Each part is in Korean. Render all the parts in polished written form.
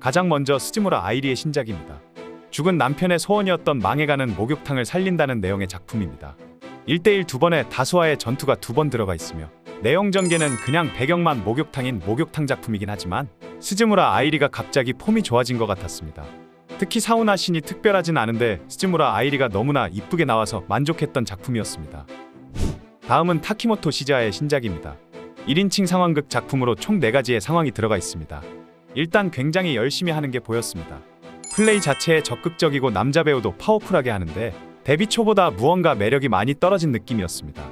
가장 먼저 스즈무라 아이리의 신작입니다. 죽은 남편의 소원이었던 망해가는 목욕탕을 살린다는 내용의 작품입니다. 1대1 2번의 다수와의 전투가 2번 들어가 있으며 내용 전개는 그냥 배경만 목욕탕인 목욕탕 작품이긴 하지만 스즈무라 아이리가 갑자기 폼이 좋아진 것 같았습니다. 특히 사우나 씬이 특별하진 않은데 스즈무라 아이리가 너무나 이쁘게 나와서 만족했던 작품이었습니다. 다음은 타키모토 시자의 신작입니다. 1인칭 상황극 작품으로 총 4가지의 상황이 들어가 있습니다. 일단 굉장히 열심히 하는 게 보였습니다. 플레이 자체에 적극적이고 남자 배우도 파워풀하게 하는데 데뷔 초보다 무언가 매력이 많이 떨어진 느낌이었습니다.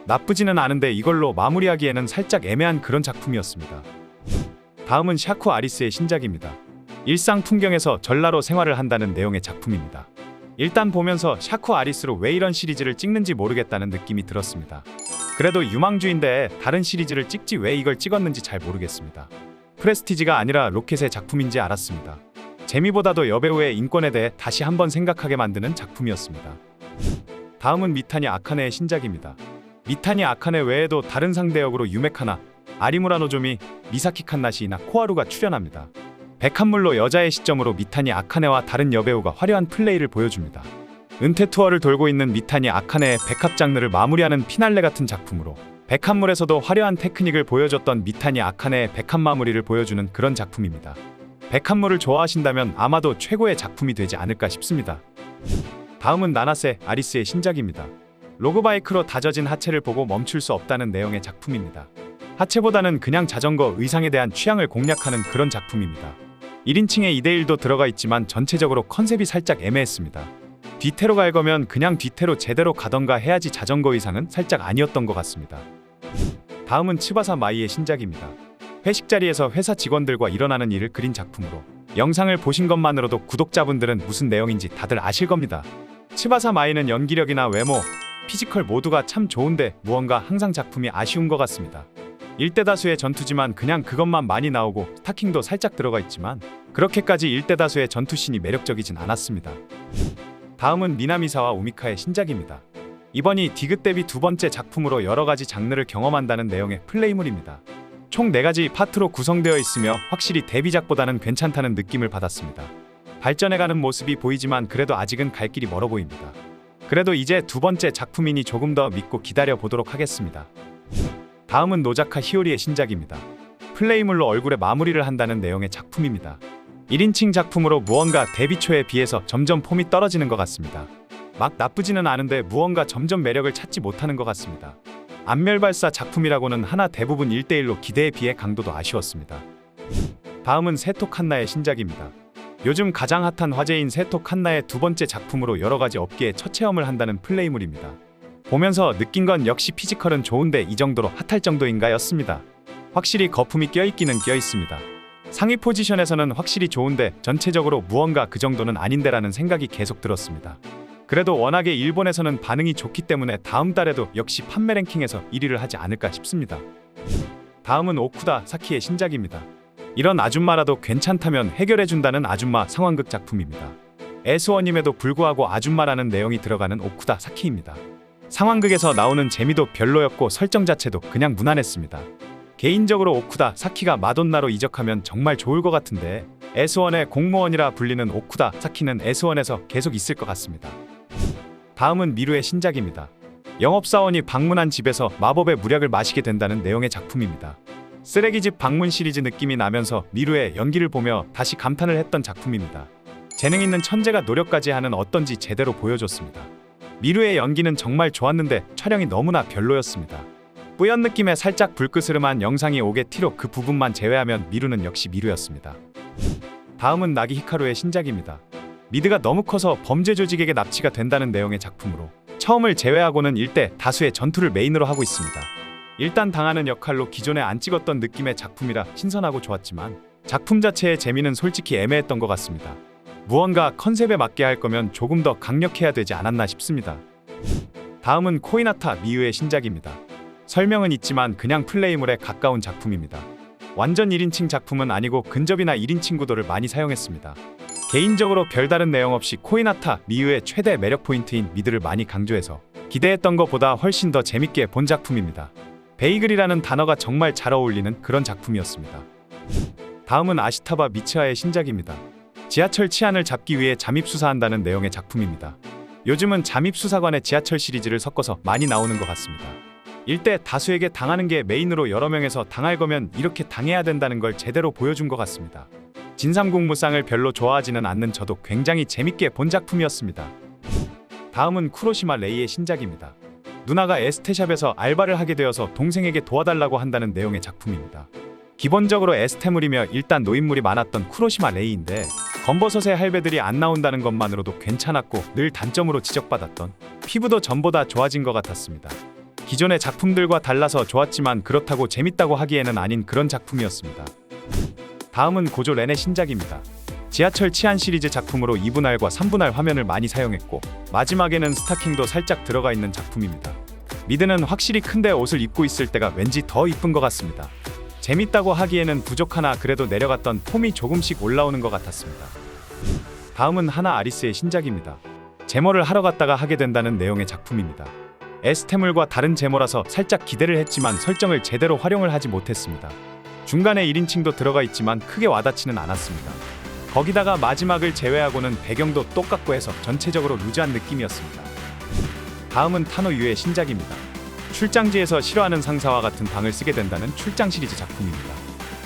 나쁘지는 않은데 이걸로 마무리하기에는 살짝 애매한 그런 작품이었습니다. 다음은 샤쿠 아리스의 신작입니다. 일상 풍경에서 전라로 생활을 한다는 내용의 작품입니다. 일단 보면서 샤쿠 아리스로 왜 이런 시리즈를 찍는지 모르겠다는 느낌이 들었습니다. 그래도 유망주인데 다른 시리즈를 찍지 왜 이걸 찍었는지 잘 모르겠습니다. 프레스티지가 아니라 로켓의 작품인지 알았습니다. 재미보다도 여배우의 인권에 대해 다시 한번 생각하게 만드는 작품이었습니다. 다음은 미타니 아카네의 신작입니다. 미타니 아카네 외에도 다른 상대 역으로 유메카나, 아리무라 노조미, 미사키 칸나시나 코하루가 출연합니다. 백합물로 여자의 시점으로 미타니 아카네와 다른 여배우가 화려한 플레이를 보여줍니다. 은퇴 투어를 돌고 있는 미타니 아카네의 백합 장르를 마무리하는 피날레 같은 작품으로 백합물에서도 화려한 테크닉을 보여줬던 미타니 아카네의 백합 마무리를 보여주는 그런 작품입니다. 백합물을 좋아하신다면 아마도 최고의 작품이 되지 않을까 싶습니다. 다음은 나나세 아리스의 신작입니다. 로그바이크로 다져진 하체를 보고 멈출 수 없다는 내용의 작품입니다. 하체보다는 그냥 자전거 의상에 대한 취향을 공략하는 그런 작품입니다. 1인칭의 2대1도 들어가 있지만 전체적으로 컨셉이 살짝 애매했습니다. 뒤태로 갈 거면 그냥 뒤태로 제대로 가던가 해야지 자전거 의상은 살짝 아니었던 것 같습니다. 다음은 츠바사 마이의 신작입니다. 회식 자리에서 회사 직원들과 일어나는 일을 그린 작품으로 영상을 보신 것만으로도 구독자분들은 무슨 내용인지 다들 아실 겁니다. 츠바사 마이는 연기력이나 외모, 피지컬 모두가 참 좋은데 무언가 항상 작품이 아쉬운 것 같습니다. 일대다수의 전투지만 그냥 그것만 많이 나오고 스타킹도 살짝 들어가 있지만 그렇게까지 일대다수의 전투씬이 매력적이진 않았습니다. 다음은 미나미사와 우미카의 신작입니다. 이번이 디귿 데뷔 2번째 작품으로 여러가지 장르를 경험한다는 내용의 플레이물입니다. 총 4가지 파트로 구성되어 있으며 확실히 데뷔작보다는 괜찮다는 느낌을 받았습니다. 발전해가는 모습이 보이지만 그래도 아직은 갈 길이 멀어 보입니다. 그래도 이제 2번째 작품이니 조금 더 믿고 기다려 보도록 하겠습니다. 다음은 노자카 히오리의 신작입니다. 플레이물로 얼굴에 마무리를 한다는 내용의 작품입니다. 1인칭 작품으로 무언가 데뷔 초에 비해서 점점 폼이 떨어지는 것 같습니다. 막 나쁘지는 않은데 무언가 점점 매력을 찾지 못하는 것 같습니다. 안멸발사 작품이라고는 하나 대부분 1대1로 기대에 비해 강도도 아쉬웠습니다. 다음은 세토 칸나의 신작입니다. 요즘 가장 핫한 화제인 세토 칸나의 2번째 작품으로 여러가지 업계에 첫 체험을 한다는 플레이물입니다. 보면서 느낀 건 역시 피지컬은 좋은데 이 정도로 핫할 정도인가 였습니다. 확실히 거품이 껴있기는 껴있습니다. 상위 포지션에서는 확실히 좋은데 전체적으로 무언가 그 정도는 아닌데라는 생각이 계속 들었습니다. 그래도 워낙에 일본에서는 반응이 좋기 때문에 다음 달에도 역시 판매 랭킹에서 1위를 하지 않을까 싶습니다. 다음은 오쿠다 사키의 신작입니다. 이런 아줌마라도 괜찮다면 해결해준다는 아줌마 상황극 작품입니다. 애수어님에도 불구하고 아줌마라는 내용이 들어가는 오쿠다 사키입니다. 상황극에서 나오는 재미도 별로였고 설정 자체도 그냥 무난했습니다. 개인적으로 오쿠다 사키가 마돈나로 이적하면 정말 좋을 것 같은데 S1의 공무원이라 불리는 오쿠다 사키는 S1에서 계속 있을 것 같습니다. 다음은 미루의 신작입니다. 영업사원이 방문한 집에서 마법의 무력을 마시게 된다는 내용의 작품입니다. 쓰레기집 방문 시리즈 느낌이 나면서 미루의 연기를 보며 다시 감탄을 했던 작품입니다. 재능 있는 천재가 노력까지 하는 어떤지 제대로 보여줬습니다. 미루의 연기는 정말 좋았는데 촬영이 너무나 별로였습니다. 뿌연 느낌의 살짝 불끄스름한 영상이 오게 티로 그 부분만 제외하면 미루는 역시 미루였습니다. 다음은 나기 히카루의 신작입니다. 미드가 너무 커서 범죄 조직에게 납치가 된다는 내용의 작품으로 처음을 제외하고는 일대 다수의 전투를 메인으로 하고 있습니다. 일단 당하는 역할로 기존에 안 찍었던 느낌의 작품이라 신선하고 좋았지만 작품 자체의 재미는 솔직히 애매했던 것 같습니다. 무언가 컨셉에 맞게 할 거면 조금 더 강력해야 되지 않았나 싶습니다. 다음은 코이나타 미유의 신작입니다. 설명은 있지만 그냥 플레이물에 가까운 작품입니다. 완전 1인칭 작품은 아니고 근접이나 1인칭 구도를 많이 사용했습니다. 개인적으로 별다른 내용 없이 코이나타 미유의 최대 매력 포인트인 미드를 많이 강조해서 기대했던 것보다 훨씬 더 재밌게 본 작품입니다. 베이글이라는 단어가 정말 잘 어울리는 그런 작품이었습니다. 다음은 아시타바 미츠하의 신작입니다. 지하철 치안을 잡기 위해 잠입수사한다는 내용의 작품입니다. 요즘은 잠입수사관의 지하철 시리즈를 섞어서 많이 나오는 것 같습니다. 일대 다수에게 당하는 게 메인으로 여러 명에서 당할 거면 이렇게 당해야 된다는 걸 제대로 보여준 것 같습니다. 진삼국무상을 별로 좋아하지는 않는 저도 굉장히 재밌게 본 작품이었습니다. 다음은 쿠로시마 레이의 신작입니다. 누나가 에스테샵에서 알바를 하게 되어서 동생에게 도와달라고 한다는 내용의 작품입니다. 기본적으로 에스테물이며 일단 노인물이 많았던 쿠로시마 레이인데 검버섯의 할배들이 안 나온다는 것만으로도 괜찮았고 늘 단점으로 지적받았던 피부도 전보다 좋아진 것 같았습니다. 기존의 작품들과 달라서 좋았지만 그렇다고 재밌다고 하기에는 아닌 그런 작품이었습니다. 다음은 고조 렌의 신작입니다. 지하철 치안 시리즈 작품으로 2분할과 3분할 화면을 많이 사용했고 마지막에는 스타킹도 살짝 들어가 있는 작품입니다. 미드는 확실히 큰데 옷을 입고 있을 때가 왠지 더 이쁜 것 같습니다. 재밌다고 하기에는 부족하나 그래도 내려갔던 폼이 조금씩 올라오는 것 같았습니다. 다음은 하나 아리스의 신작입니다. 제모를 하러 갔다가 하게 된다는 내용의 작품입니다. 에스테물과 다른 제모라서 살짝 기대를 했지만 설정을 제대로 활용을 하지 못했습니다. 중간에 1인칭도 들어가 있지만 크게 와닿지는 않았습니다. 거기다가 마지막을 제외하고는 배경도 똑같고 해서 전체적으로 루즈한 느낌이었습니다. 다음은 타노 유의 신작입니다. 출장지에서 싫어하는 상사와 같은 방을 쓰게 된다는 출장 시리즈 작품입니다.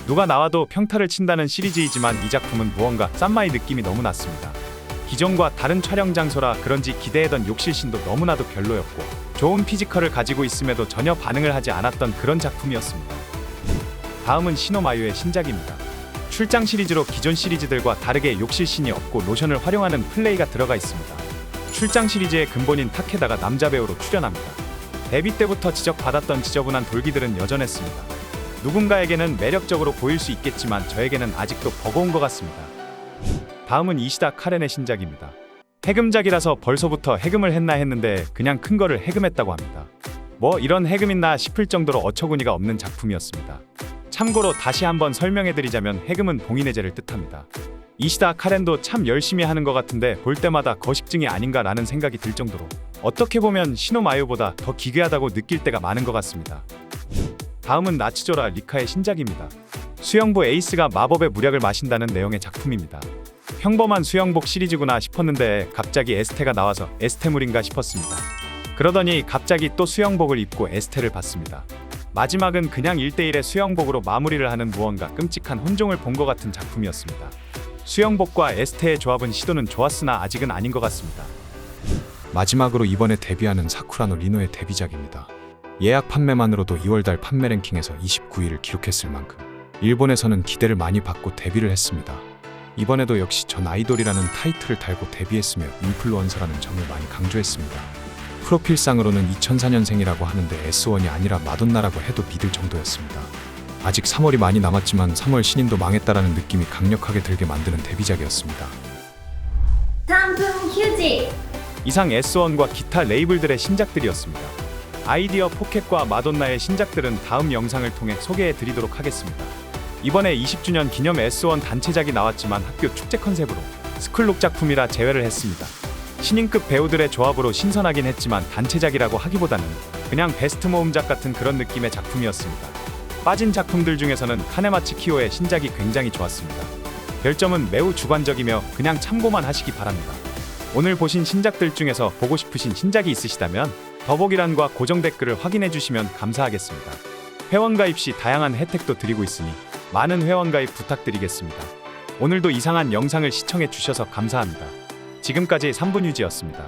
누가 나와도 평타를 친다는 시리즈이지만 이 작품은 무언가 쌈마이 느낌이 너무 났습니다. 기존과 다른 촬영 장소라 그런지 기대했던 욕실신도 너무나도 별로였고 좋은 피지컬을 가지고 있음에도 전혀 반응을 하지 않았던 그런 작품이었습니다. 다음은 시노마유의 신작입니다. 출장 시리즈로 기존 시리즈들과 다르게 욕실신이 없고 로션을 활용하는 플레이가 들어가 있습니다. 출장 시리즈의 근본인 타케다가 남자 배우로 출연합니다. 데뷔 때부터 지적받았던 지저분한 돌기들은 여전했습니다. 누군가에게는 매력적으로 보일 수 있겠지만 저에게는 아직도 버거운 것 같습니다. 다음은 이시다 카렌의 신작입니다. 해금작이라서 벌써부터 해금을 했나 했는데 그냥 큰 거를 해금했다고 합니다. 뭐 이런 해금 있나 싶을 정도로 어처구니가 없는 작품이었습니다. 참고로 다시 한번 설명해드리자면 해금은 봉인해제를 뜻합니다. 이시다 카렌도 참 열심히 하는 것 같은데 볼 때마다 거식증이 아닌가라는 생각이 들 정도로 어떻게 보면 시노마유보다 더 기괴하다고 느낄 때가 많은 것 같습니다. 다음은 나츠조라 리카의 신작입니다. 수영부 에이스가 마법의 무력을 마신다는 내용의 작품입니다. 평범한 수영복 시리즈구나 싶었는데 갑자기 에스테가 나와서 에스테물인가 싶었습니다. 그러더니 갑자기 또 수영복을 입고 에스테를 받습니다. 마지막은 그냥 1대1의 수영복으로 마무리를 하는 무언가 끔찍한 혼종을 본 것 같은 작품이었습니다. 수영복과 에스테의 조합은 시도는 좋았으나 아직은 아닌 것 같습니다. 마지막으로 이번에 데뷔하는 사쿠라노 리노의 데뷔작입니다. 예약 판매만으로도 2월달 판매 랭킹에서 29위를 기록했을 만큼 일본에서는 기대를 많이 받고 데뷔를 했습니다. 이번에도 역시 전 아이돌이라는 타이틀을 달고 데뷔했으며 인플루언서라는 점을 많이 강조했습니다. 프로필상으로는 2004년생이라고 하는데 S1이 아니라 마돈나라고 해도 믿을 정도였습니다. 아직 3월이 많이 남았지만 3월 신인도 망했다라는 느낌이 강력하게 들게 만드는 데뷔작이었습니다. 상품 휴지. 이상 S1과 기타 레이블들의 신작들이었습니다. 아이디어 포켓과 마돈나의 신작들은 다음 영상을 통해 소개해드리도록 하겠습니다. 이번에 20주년 기념 S1 단체작이 나왔지만 학교 축제 컨셉으로 스쿨룩 작품이라 제외를 했습니다. 신인급 배우들의 조합으로 신선하긴 했지만 단체작이라고 하기보다는 그냥 베스트 모음작 같은 그런 느낌의 작품이었습니다. 빠진 작품들 중에서는 카네마치 키오의 신작이 굉장히 좋았습니다. 별점은 매우 주관적이며 그냥 참고만 하시기 바랍니다. 오늘 보신 신작들 중에서 보고 싶으신 신작이 있으시다면 더보기란과 고정 댓글을 확인해 주시면 감사하겠습니다. 회원가입 시 다양한 혜택도 드리고 있으니 많은 회원가입 부탁드리겠습니다. 오늘도 이상한 영상을 시청해 주셔서 감사합니다. 지금까지 3분 유지였습니다.